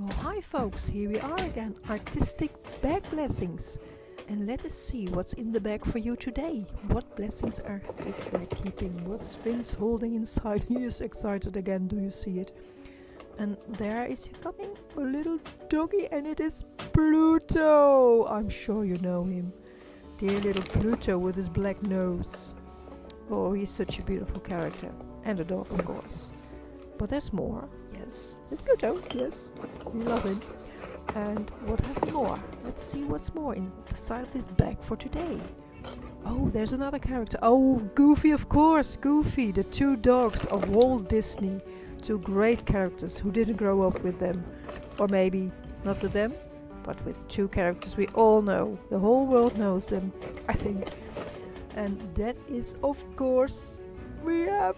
Well, hi folks, here we are again, artistic bag blessings. And let us see what's in the bag for you today. What blessings are this bag keeping? What's Vince holding inside? He is excited again, do you see it? And there is coming a little doggy, and it is Pluto. I'm sure you know him. Dear little Pluto with his black nose. Oh, he's such a beautiful character. And a dog, of course. But there's more. Yes, it's Pluto. Yes, we love him. And what have we more? Let's see what's more in the side of this bag for today. Oh, there's another character. Oh, Goofy, of course. Goofy, the two dogs of Walt Disney. Two great characters who didn't grow up with them. Or maybe not with them, but with two characters we all know. The whole world knows them, I think. And that is, of course, we have...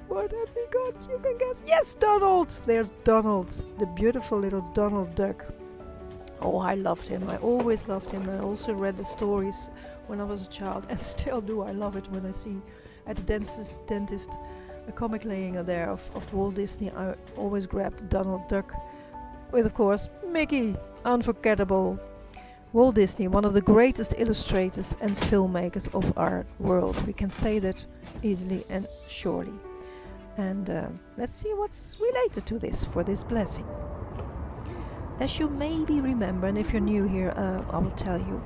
What have we got? You can guess. Yes, Donald! There's Donald, the beautiful little Donald Duck. Oh, I loved him. I always loved him. I also read the stories when I was a child, and still do. I love it when I see at the dentist a comic laying there of Walt Disney. I always grab Donald Duck with, of course, Mickey. Unforgettable. Walt Disney, one of the greatest illustrators and filmmakers of our world. We can say that easily and surely. And let's see what's related to this for this blessing. As you maybe remember, and if you're new here, I will tell you,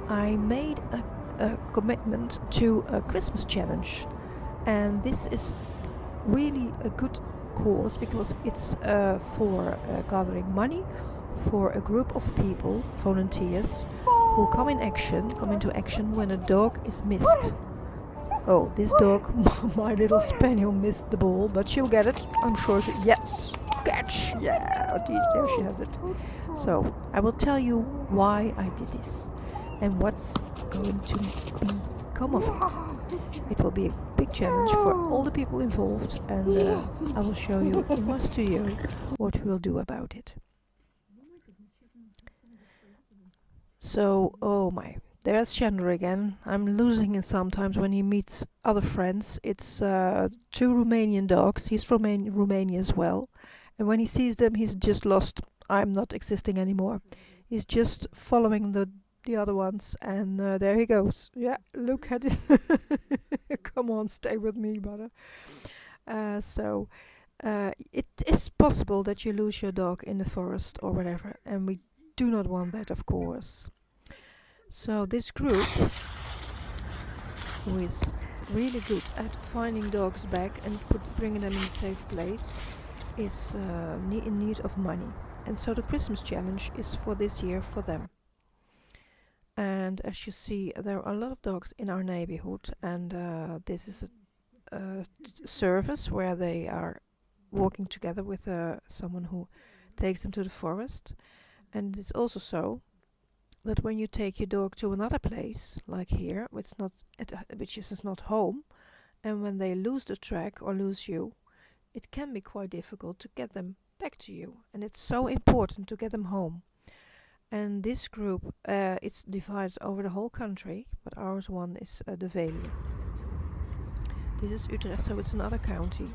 I made a commitment to a Christmas challenge. And this is really a good cause because it's for gathering money for a group of people, volunteers, who come into action when a dog is missed. Oh, this dog, my little spaniel, missed the ball, but she'll get it. I'm sure yes, catch, yeah, there she has it. So, I will tell you why I did this and what's going to become of it. It will be a big challenge for all the people involved, and I will show you in my studio what we'll do about it. So, oh my, there's Chandler again. I'm losing him sometimes when he meets other friends. It's two Romanian dogs. He's from Romania as well. And when he sees them, he's just lost. I'm not existing anymore. He's just following the other ones. And there he goes. Yeah, look at it. Come on, stay with me, brother. It is possible that you lose your dog in the forest or whatever. And we do not want that, of course. So this group, who is really good at finding dogs back and bringing them in a safe place, is in need of money. And so the Christmas challenge is for this year for them. And as you see, there are a lot of dogs in our neighborhood, and this is a service where they are walking together with someone who takes them to the forest. And it's also so that when you take your dog to another place, like here, which is not home, and when they lose the track or lose you, it can be quite difficult to get them back to you. And it's so important to get them home. And this group, it's divided over the whole country, but ours one is the Veluwe. This is Utrecht, so it's another county.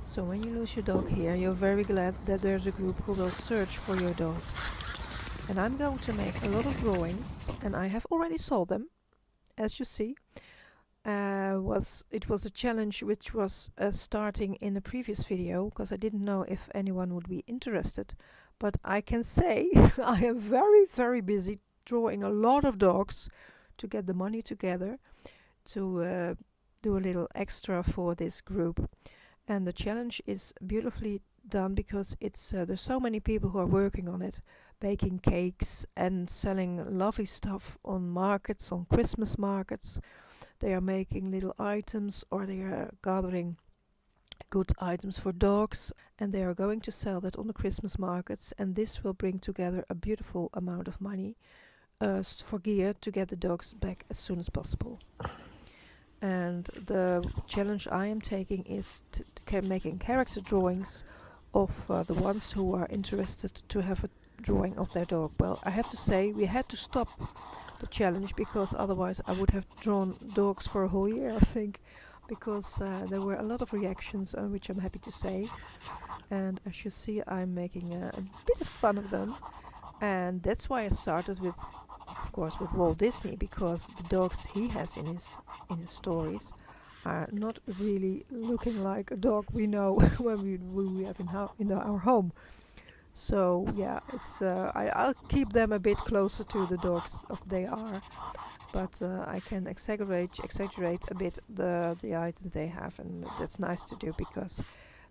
So when you lose your dog here, you're very glad that there's a group who will search for your dogs. And I'm going to make a lot of drawings, and I have already sold them, as you see. It was a challenge which was starting in the previous video, because I didn't know if anyone would be interested. But I can say I am very, very busy drawing a lot of dogs to get the money together to do a little extra for this group. And the challenge is beautifully done because there's so many people who are working on it, baking cakes and selling lovely stuff on markets, on Christmas markets. They are making little items, or they are gathering good items for dogs, and they are going to sell that on the Christmas markets, and this will bring together a beautiful amount of money for gear to get the dogs back as soon as possible. And the challenge I am taking is making character drawings of the ones who are interested to have a drawing of their dog. Well, I have to say we had to stop the challenge because otherwise I would have drawn dogs for a whole year, I think. because there were a lot of reactions, which I'm happy to say. And as you see, I'm making a bit of fun of them. And that's why I started with, of course, with Walt Disney, because the dogs he has in his stories are not really looking like a dog we know when we have in our home. So yeah, it's I'll keep them a bit closer to the dogs of they are, but I can exaggerate a bit the items they have, and that's nice to do because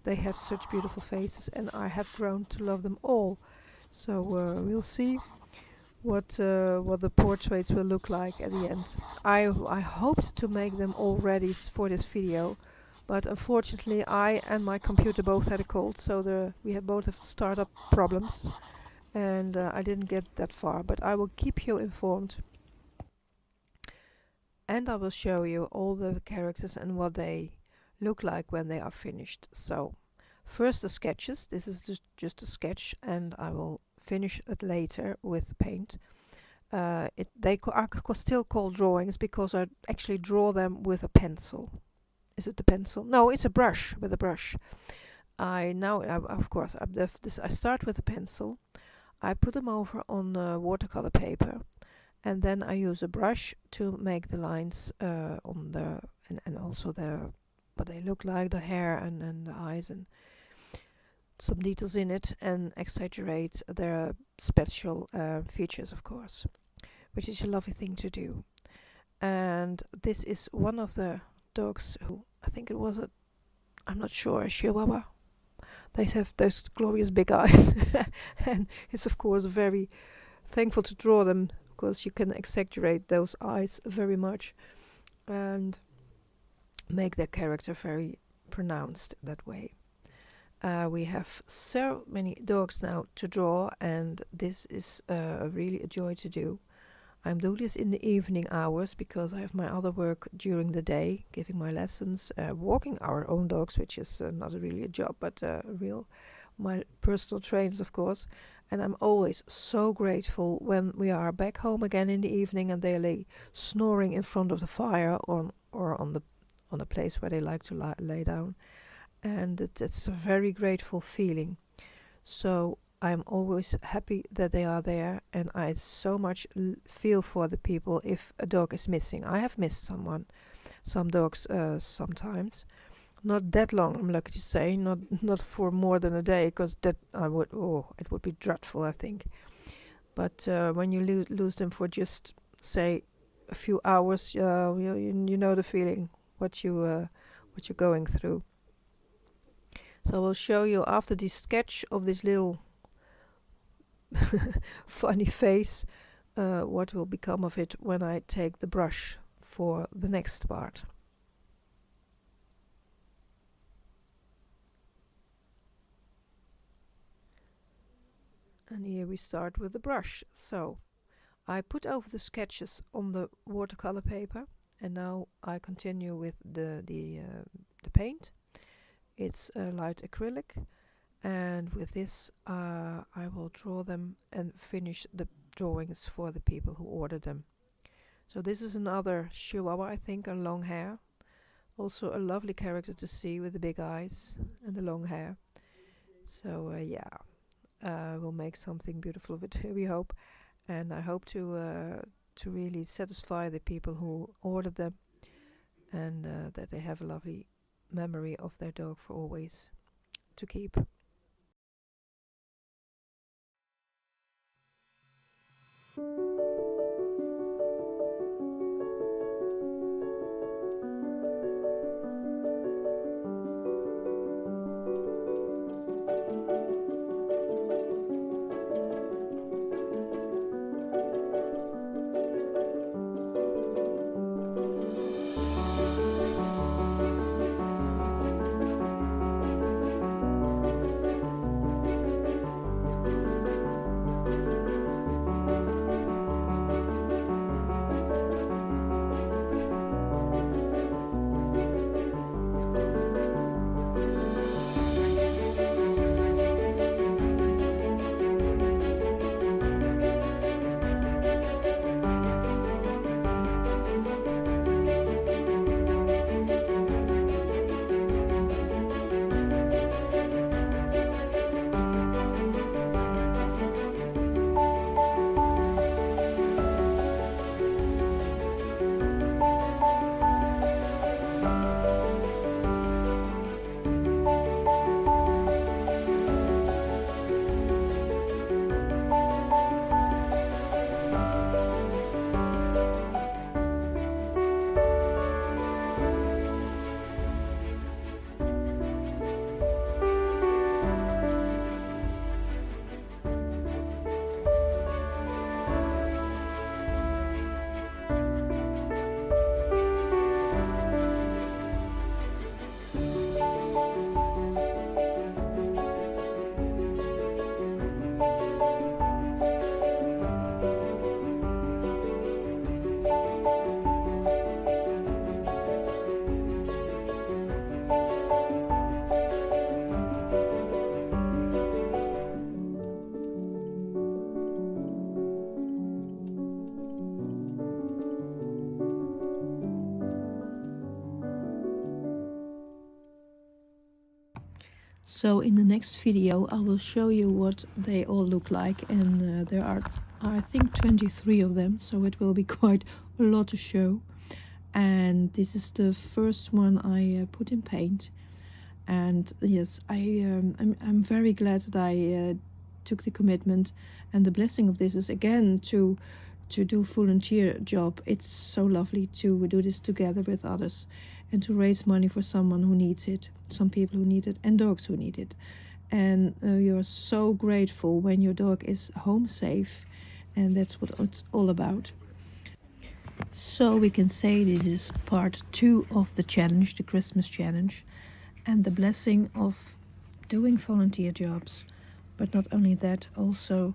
they have such beautiful faces, and I have grown to love them all. So we'll see what the portraits will look like at the end. I hoped to make them all ready for this video, but unfortunately I and my computer both had a cold, so we had both have startup problems, and I didn't get that far. But I will keep you informed, and I will show you all the characters and what they look like when they are finished. So first the sketches. This is just a sketch, and I will finish it later with paint. They are still called drawings because I actually draw them with a pencil. Is it a pencil? No, it's a brush, with a brush. Of course, I start with a pencil. I put them over on watercolor paper, and then I use a brush to make the lines on and also what they look like, the hair and the eyes, and some details in it, and exaggerate their special features, of course, which is a lovely thing to do. And this is one of the dogs who, I think it was I'm not sure, a Chihuahua. They have those glorious big eyes, and it's of course very thankful to draw them because you can exaggerate those eyes very much and make their character very pronounced that way. We have so many dogs now to draw, and this is really a joy to do. I'm doing this in the evening hours because I have my other work during the day, giving my lessons, walking our own dogs, which is not really a job, but my personal trainers, of course. And I'm always so grateful when we are back home again in the evening and they lay snoring in front of the fire or on the place where they like to lay down. And it's a very grateful feeling. So I'm always happy that they are there, and I so much feel for the people if a dog is missing. I have missed some dogs sometimes. Not that long, I'm lucky to say, not for more than a day, because that it would be dreadful, I think. But when you lose them for just, say, a few hours, you know the feeling, what you're going through. So I will show you after the sketch of this little funny face what will become of it when I take the brush for the next part. And here we start with the brush. So I put over the sketches on the watercolor paper, and now I continue with the paint. It's a light acrylic, and with this I will draw them and finish the drawings for the people who order them. So this is another Chihuahua, I think, a long hair. Also a lovely character to see with the big eyes and the long hair. So we'll make something beautiful of it, we hope. And I hope to really satisfy the people who order them, and that they have a lovely memory of their dog for always to keep. So in the next video I will show you what they all look like, and there are, I think, 23 of them, so it will be quite a lot to show. And this is the first one I put in paint. And yes, I'm very glad that I took the commitment, and the blessing of this is again to do volunteer job. It's so lovely to do this together with others and to raise money for someone who needs it, some people who need it, and dogs who need it. And you're so grateful when your dog is home safe, and that's what it's all about. So we can say this is part 2 of the challenge, the Christmas challenge, and the blessing of doing volunteer jobs. But not only that, also